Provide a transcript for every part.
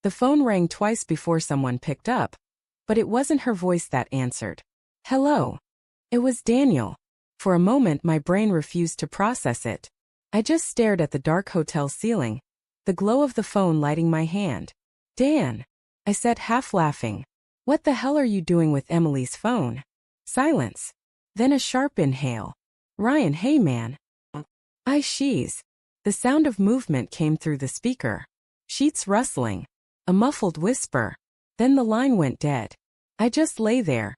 The phone rang twice before someone picked up, but it wasn't her voice that answered. Hello. It was Daniel. For a moment my brain refused to process it. I just stared at the dark hotel ceiling, the glow of the phone lighting my hand. Dan, I said, half laughing. What the hell are you doing with Emily's phone? Silence. Then a sharp inhale. Ryan, hey man. She's. The sound of movement came through the speaker. Sheets rustling. A muffled whisper. Then the line went dead. I just lay there,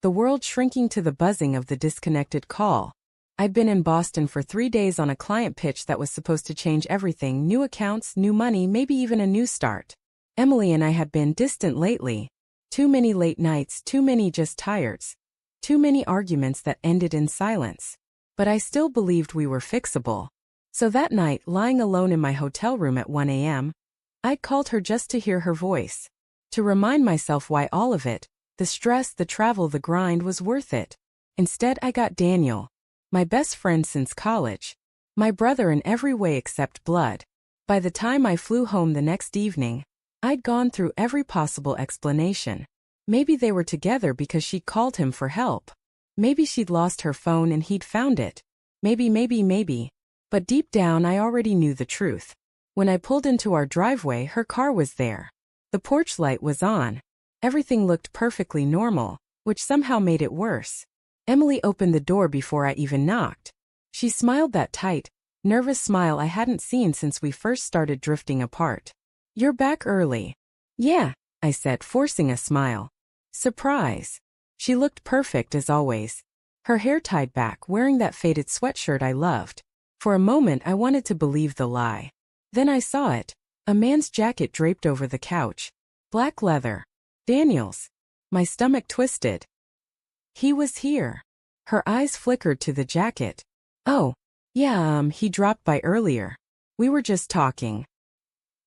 the world shrinking to the buzzing of the disconnected call. I'd been in Boston for 3 days on a client pitch that was supposed to change everything: new accounts, new money, maybe even a new start. Emily and I had been distant lately. Too many late nights, too many just tireds. Too many arguments that ended in silence. But I still believed we were fixable. So that night, lying alone in my hotel room at 1 a.m., I called her just to hear her voice. To remind myself why all of it, the stress, the travel, the grind, was worth it. Instead, I got Daniel, my best friend since college. My brother in every way except blood. By the time I flew home the next evening, I'd gone through every possible explanation. Maybe they were together because she called him for help. Maybe she'd lost her phone and he'd found it. Maybe. But deep down I already knew the truth. When I pulled into our driveway, her car was there. The porch light was on. Everything looked perfectly normal, which somehow made it worse. Emily opened the door before I even knocked. She smiled, that tight, nervous smile I hadn't seen since we first started drifting apart. You're back early. Yeah, I said, forcing a smile. Surprise. She looked perfect as always. Her hair tied back, wearing that faded sweatshirt I loved. For a moment I wanted to believe the lie. Then I saw it. A man's jacket draped over the couch. Black leather. Daniel's. My stomach twisted. He was here. Her eyes flickered to the jacket. Oh, yeah, he dropped by earlier. We were just talking.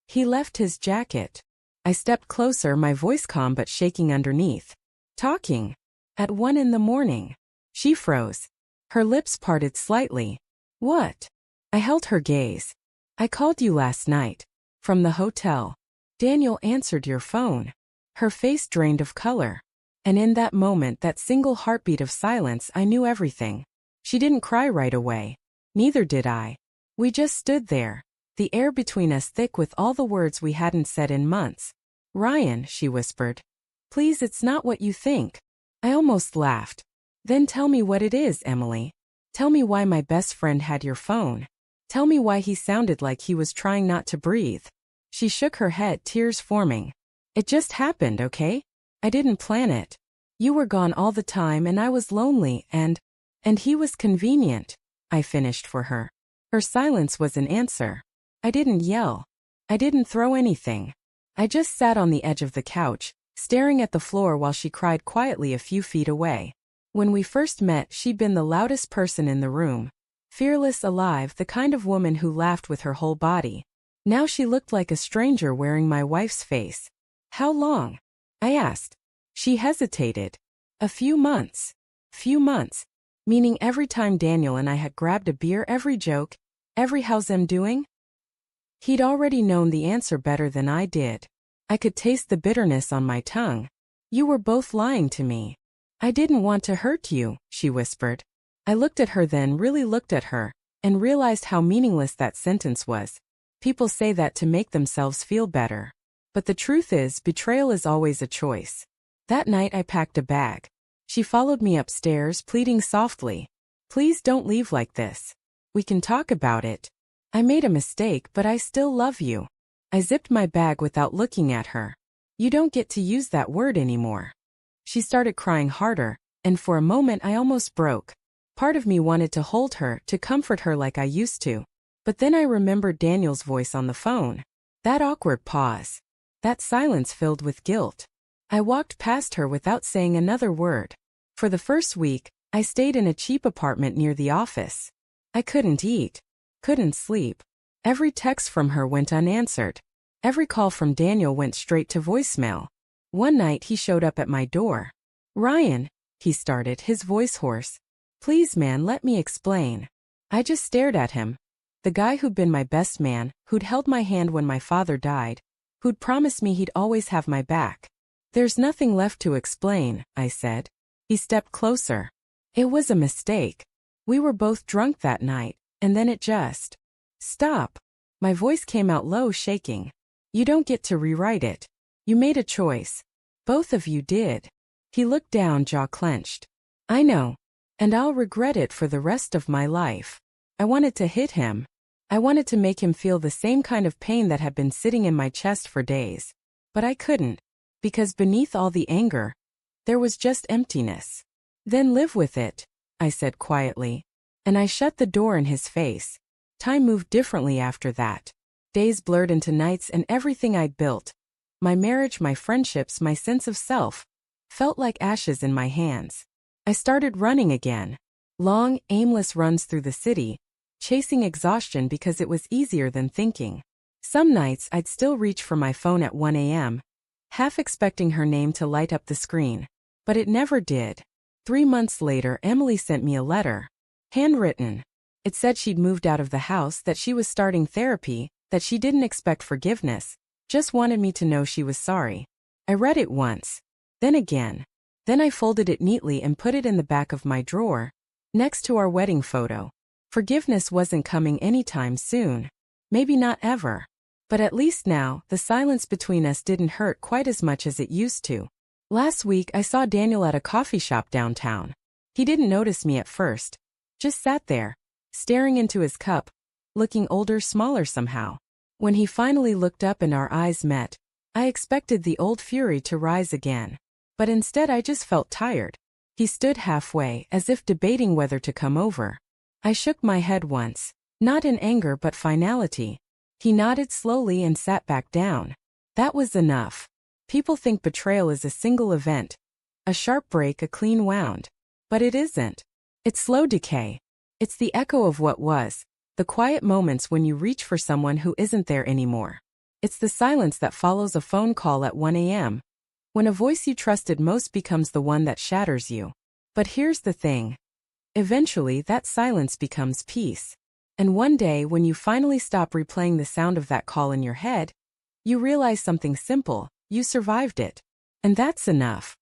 He left his jacket. I stepped closer, my voice calm but shaking underneath. Talking. At 1 in the morning. She froze. Her lips parted slightly. What? I held her gaze. I called you last night. From the hotel. Daniel answered your phone. Her face drained of color. And in that moment, that single heartbeat of silence, I knew everything. She didn't cry right away. Neither did I. We just stood there. The air between us thick with all the words we hadn't said in months. Ryan, she whispered. Please, it's not what you think. I almost laughed. Then tell me what it is, Emily. Tell me why my best friend had your phone. Tell me why he sounded like he was trying not to breathe. She shook her head, tears forming. It just happened, okay? I didn't plan it. You were gone all the time and I was lonely and he was convenient. I finished for her. Her silence was an answer. I didn't yell. I didn't throw anything. I just sat on the edge of the couch, staring at the floor while she cried quietly a few feet away. When we first met, she'd been the loudest person in the room. Fearless, alive, the kind of woman who laughed with her whole body. Now she looked like a stranger wearing my wife's face. How long? I asked. She hesitated. A few months. Few months. Meaning every time Daniel and I had grabbed a beer, every joke, every how's them doing? He'd already known the answer better than I did. I could taste the bitterness on my tongue. You were both lying to me. I didn't want to hurt you, she whispered. I looked at her, then really looked at her, and realized how meaningless that sentence was. People say that to make themselves feel better. But the truth is, betrayal is always a choice. That night I packed a bag. She followed me upstairs, pleading softly. Please don't leave like this. We can talk about it. I made a mistake, but I still love you. I zipped my bag without looking at her. You don't get to use that word anymore. She started crying harder, and for a moment I almost broke. Part of me wanted to hold her, to comfort her like I used to. But then I remembered Daniel's voice on the phone. That awkward pause. That silence filled with guilt. I walked past her without saying another word. For the first week, I stayed in a cheap apartment near the office. I couldn't eat. Couldn't sleep. Every text from her went unanswered. Every call from Daniel went straight to voicemail. One night he showed up at my door. Ryan, he started, his voice hoarse. Please man, let me explain. I just stared at him. The guy who'd been my best man, who'd held my hand when my father died, who'd promised me he'd always have my back. There's nothing left to explain, I said. He stepped closer. It was a mistake. We were both drunk that night, and then it just... Stop. My voice came out low, shaking. You don't get to rewrite it. You made a choice. Both of you did. He looked down, jaw clenched. I know. And I'll regret it for the rest of my life. I wanted to hit him. I wanted to make him feel the same kind of pain that had been sitting in my chest for days. But I couldn't. Because beneath all the anger, there was just emptiness. Then live with it, I said quietly. And I shut the door in his face. Time moved differently after that. Days blurred into nights, and everything I'd built, my marriage, my friendships, my sense of self, felt like ashes in my hands. I started running again. Long, aimless runs through the city, chasing exhaustion because it was easier than thinking. Some nights I'd still reach for my phone at 1 a.m., half expecting her name to light up the screen. But it never did. 3 months later, Emily sent me a letter. Handwritten. It said she'd moved out of the house, that she was starting therapy, that she didn't expect forgiveness, just wanted me to know she was sorry. I read it once. Then again. Then I folded it neatly and put it in the back of my drawer, next to our wedding photo. Forgiveness wasn't coming anytime soon. Maybe not ever. But at least now, the silence between us didn't hurt quite as much as it used to. Last week I saw Daniel at a coffee shop downtown. He didn't notice me at first. Just sat there, staring into his cup, looking older, smaller somehow. When he finally looked up and our eyes met, I expected the old fury to rise again. But instead I just felt tired. He stood halfway, as if debating whether to come over. I shook my head once, not in anger but finality. He nodded slowly and sat back down. That was enough. People think betrayal is a single event, a sharp break, a clean wound. But it isn't. It's slow decay. It's the echo of what was, the quiet moments when you reach for someone who isn't there anymore. It's the silence that follows a phone call at 1 a.m., when a voice you trusted most becomes the one that shatters you. But here's the thing. Eventually, that silence becomes peace. And one day, when you finally stop replaying the sound of that call in your head, you realize something simple: you survived it. And that's enough.